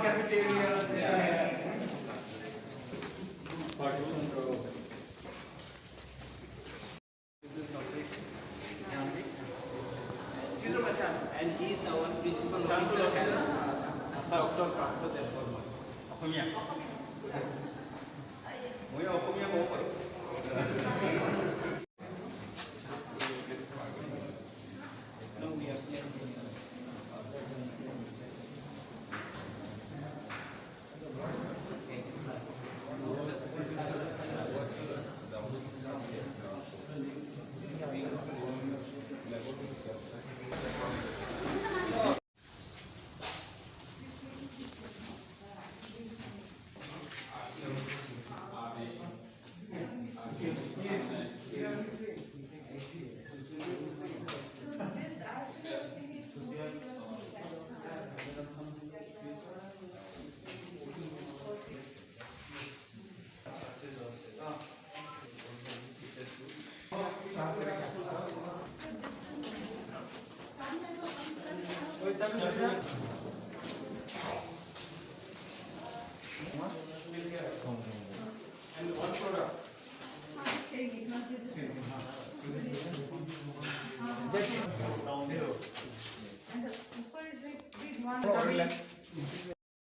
cafeteria. Partition row. And he is our principal officer, Dr. Partha Devvarma. Asamiya মই অসমীয়া ক'ব পাৰোঁ। And one product. And the super is big one.